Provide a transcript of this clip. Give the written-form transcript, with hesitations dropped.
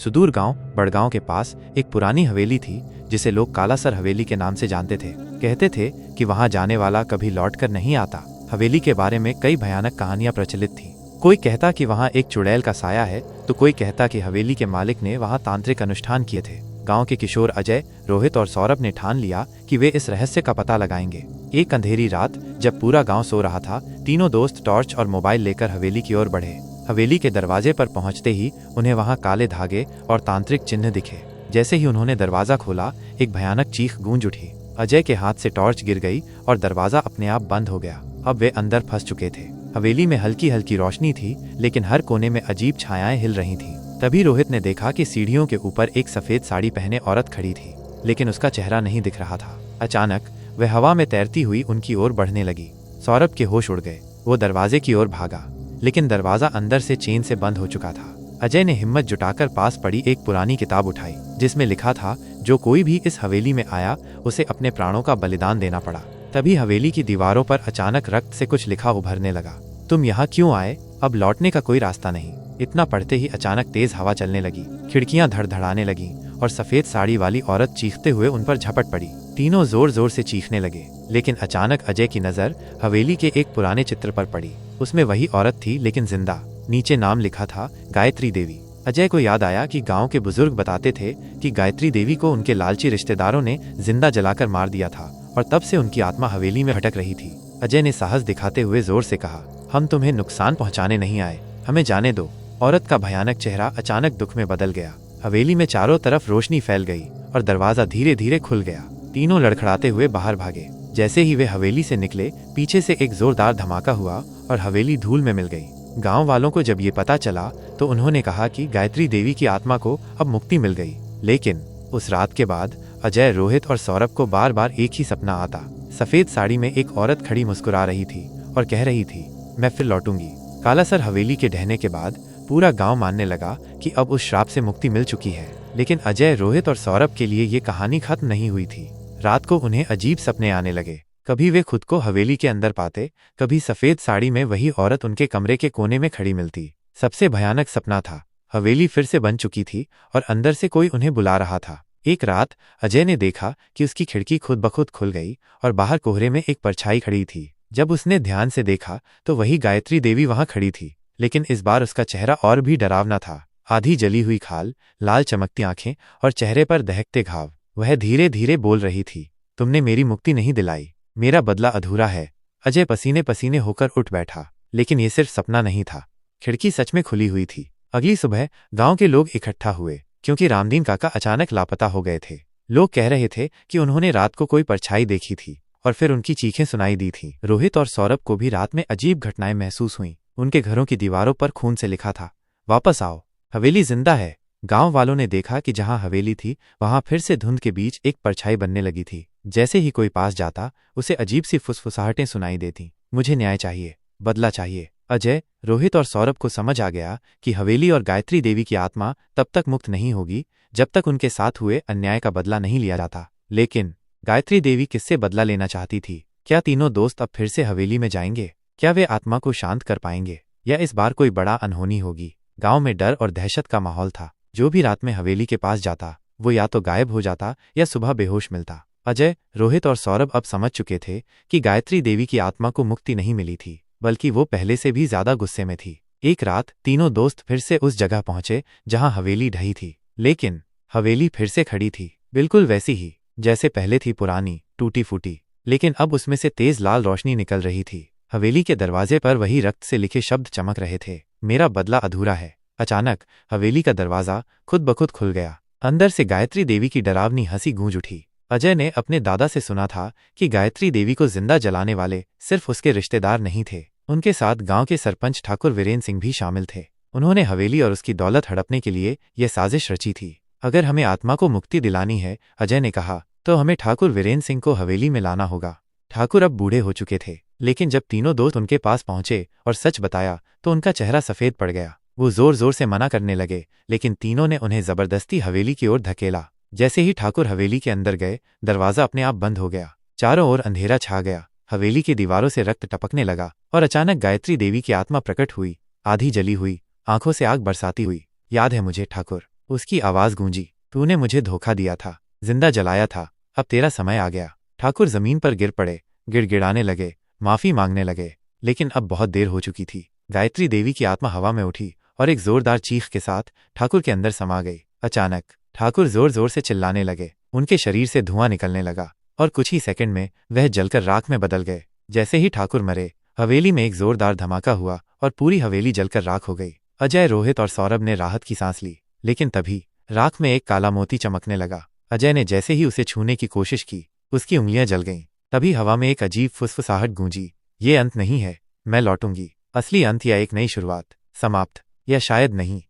सुदूर गांव बड़गांव के पास एक पुरानी हवेली थी जिसे लोग कालासर हवेली के नाम से जानते थे। कहते थे कि वहां जाने वाला कभी लौटकर नहीं आता। हवेली के बारे में कई भयानक कहानियां प्रचलित थीं। कोई कहता कि वहां एक चुड़ैल का साया है, तो कोई कहता कि हवेली के मालिक ने वहां तांत्रिक अनुष्ठान किए थे। गांव के किशोर अजय, रोहित और सौरभ ने ठान लिया कि वे इस रहस्य का पता लगाएंगे। एक अंधेरी रात जब पूरा गांव सो रहा था, तीनों दोस्त टॉर्च और मोबाइल लेकर हवेली की ओर बढ़े। हवेली के दरवाजे पर पहुंचते ही उन्हें वहां काले धागे और तांत्रिक चिन्ह दिखे। जैसे ही उन्होंने दरवाजा खोला, एक भयानक चीख गूंज उठी। अजय के हाथ से टॉर्च गिर गई और दरवाजा अपने आप बंद हो गया। अब वे अंदर फंस चुके थे। हवेली में हल्की हल्की रोशनी थी, लेकिन हर कोने में अजीब छायाएं हिल रही थीं। तभी रोहित ने देखा कि सीढ़ियों के ऊपर एक सफेद साड़ी पहने औरत खड़ी थी, लेकिन उसका चेहरा नहीं दिख रहा था। अचानक वह हवा में तैरती हुई उनकी ओर बढ़ने लगी। सौरभ के होश उड़ गए। वो दरवाजे की ओर भागा, लेकिन दरवाजा अंदर से चेन से बंद हो चुका था। अजय ने हिम्मत जुटाकर पास पड़ी एक पुरानी किताब उठाई, जिसमें लिखा था, जो कोई भी इस हवेली में आया उसे अपने प्राणों का बलिदान देना पड़ा। तभी हवेली की दीवारों पर अचानक रक्त से कुछ लिखा उभरने लगा। तुम यहाँ क्यों आए? अब लौटने का कोई रास्ता नहीं। इतना पढ़ते ही अचानक तेज हवा चलने लगी, खिड़कियां धड़धड़ाने लगी और सफेद साड़ी वाली औरत चीखते हुए उन पर झपट पड़ी। तीनों जोर जोर से चीखने लगे, लेकिन अचानक अजय की नजर हवेली के एक पुराने चित्र पर पड़ी। उसमें वही औरत थी, लेकिन जिंदा। नीचे नाम लिखा था, गायत्री देवी। अजय को याद आया कि गांव के बुजुर्ग बताते थे कि गायत्री देवी को उनके लालची रिश्तेदारों ने जिंदा जलाकर मार दिया था और तब से उनकी आत्मा हवेली में भटक रही थी। अजय ने साहस दिखाते हुए जोर से कहा, हम तुम्हें नुकसान पहुंचाने नहीं आए, हमें जाने दो। औरत का भयानक चेहरा अचानक दुख में बदल गया। हवेली में चारों तरफ रोशनी फैल गई और दरवाजा धीरे धीरे खुल गया। तीनों लड़खड़ाते हुए बाहर भागे। जैसे ही वे हवेली से निकले, पीछे से एक जोरदार धमाका हुआ और हवेली धूल में मिल गई। गांव वालों को जब ये पता चला तो उन्होंने कहा कि गायत्री देवी की आत्मा को अब मुक्ति मिल गई। लेकिन उस रात के बाद अजय, रोहित और सौरभ को बार बार एक ही सपना आता। सफेद साड़ी में एक औरत खड़ी मुस्कुरा रही थी और कह रही थी, मैं फिर लौटूंगी। कालासर हवेली के ढहने के बाद पूरा गांव मानने लगा कि अब उस श्राप से मुक्ति मिल चुकी है। लेकिन अजय, रोहित और सौरभ के लिए ये कहानी खत्म नहीं हुई थी। रात को उन्हें अजीब सपने आने लगे। कभी वे खुद को हवेली के अंदर पाते, कभी सफेद साड़ी में वही औरत उनके कमरे के कोने में खड़ी मिलती। सबसे भयानक सपना था, हवेली फिर से बन चुकी थी और अंदर से कोई उन्हें बुला रहा था। एक रात अजय ने देखा कि उसकी खिड़की खुद ब खुद खुल गई और बाहर कोहरे में एक परछाई खड़ी थी। जब उसने ध्यान से देखा तो वही गायत्री देवी वहां खड़ी थी, लेकिन इस बार उसका चेहरा और भी डरावना था। आधी जली हुई खाल, लाल चमकती आंखें और चेहरे पर दहकते घाव। वह धीरे धीरे बोल रही थी, तुमने मेरी मुक्ति नहीं दिलाई, मेरा बदला अधूरा है। अजय पसीने पसीने होकर उठ बैठा, लेकिन ये सिर्फ सपना नहीं था। खिड़की सच में खुली हुई थी। अगली सुबह गांव के लोग इकट्ठा हुए, क्योंकि रामदीन काका अचानक लापता हो गए थे। लोग कह रहे थे कि उन्होंने रात को कोई परछाई देखी थी और फिर उनकी चीखें सुनाई दी थीं। रोहित और सौरभ को भी रात में अजीब घटनाएं महसूस हुईं। उनके घरों की दीवारों पर खून से लिखा था, वापस आओ, हवेली जिंदा है। गांव वालों ने देखा कि जहां हवेली थी वहां फिर से धुंध के बीच एक परछाई बनने लगी थी। जैसे ही कोई पास जाता, उसे अजीब सी फुसफुसाहटें सुनाई देती, मुझे न्याय चाहिए, बदला चाहिए। अजय, रोहित और सौरभ को समझ आ गया कि हवेली और गायत्री देवी की आत्मा तब तक मुक्त नहीं होगी जब तक उनके साथ हुए अन्याय का बदला नहीं लिया जाता। लेकिन गायत्री देवी किससे बदला लेना चाहती थी? क्या तीनों दोस्त अब फिर से हवेली में जाएंगे? क्या वे आत्मा को शांत कर पाएंगे, या इस बार कोई बड़ा अनहोनी होगी? गांव में डर और दहशत का माहौल था। जो भी रात में हवेली के पास जाता, वो या तो गायब हो जाता या सुबह बेहोश मिलता। अजय, रोहित और सौरभ अब समझ चुके थे कि गायत्री देवी की आत्मा को मुक्ति नहीं मिली थी, बल्कि वो पहले से भी ज्यादा गुस्से में थी। एक रात तीनों दोस्त फिर से उस जगह पहुंचे जहां हवेली ढही थी, लेकिन हवेली फिर से खड़ी थी, बिल्कुल वैसी ही जैसे पहले थी, पुरानी, टूटी फूटी। लेकिन अब उसमें से तेज लाल रोशनी निकल रही थी। हवेली के दरवाजे पर वही रक्त से लिखे शब्द चमक रहे थे, मेरा बदला अधूरा है। अचानक हवेली का दरवाजा खुद ब खुद खुल गया। अंदर से गायत्री देवी की डरावनी हंसी गूंज उठी। अजय ने अपने दादा से सुना था कि गायत्री देवी को जिंदा जलाने वाले सिर्फ उसके रिश्तेदार नहीं थे, उनके साथ गांव के सरपंच ठाकुर वीरेंद्र सिंह भी शामिल थे। उन्होंने हवेली और उसकी दौलत हड़पने के लिए यह साजिश रची थी। अगर हमें आत्मा को मुक्ति दिलानी है, अजय ने कहा, तो हमें ठाकुर वीरेंद्र सिंह को हवेली में लाना होगा। ठाकुर अब बूढ़े हो चुके थे, लेकिन जब तीनों दोस्त उनके पास पहुंचे और सच बताया तो उनका चेहरा सफेद पड़ गया। वो जोर जोर से मना करने लगे, लेकिन तीनों ने उन्हें जबरदस्ती हवेली की ओर धकेला। जैसे ही ठाकुर हवेली के अंदर गए, दरवाजा अपने आप बंद हो गया। चारों ओर अंधेरा छा गया। हवेली की दीवारों से रक्त टपकने लगा और अचानक गायत्री देवी की आत्मा प्रकट हुई, आधी जली हुई, आंखों से आग बरसाती हुई। याद है मुझे ठाकुर, उसकी आवाज गूंजी, तूने मुझे धोखा दिया था, जिंदा जलाया था, अब तेरा समय आ गया। ठाकुर जमीन पर गिर पड़े, गिड़गिड़ाने लगे, माफी मांगने लगे, लेकिन अब बहुत देर हो चुकी थी। गायत्री देवी की आत्मा हवा में उठी और एक जोरदार चीख के साथ ठाकुर के अंदर समा गई। अचानक ठाकुर जोर जोर से चिल्लाने लगे, उनके शरीर से धुआं निकलने लगा और कुछ ही सेकंड में वह जलकर राख में बदल गए। जैसे ही ठाकुर मरे, हवेली में एक जोरदार धमाका हुआ और पूरी हवेली जलकर राख हो गई। अजय, रोहित और सौरभ ने राहत की सांस ली, लेकिन तभी राख में एक काला मोती चमकने लगा। अजय ने जैसे ही उसे छूने की कोशिश की, उसकी उंगलियां जल गईं। तभी हवा में एक अजीब फुसफुसाहट गूंजी, ये अंत नहीं है, मैं लौटूंगी। असली अंत या एक नई शुरुआत, समाप्त, या शायद नहीं।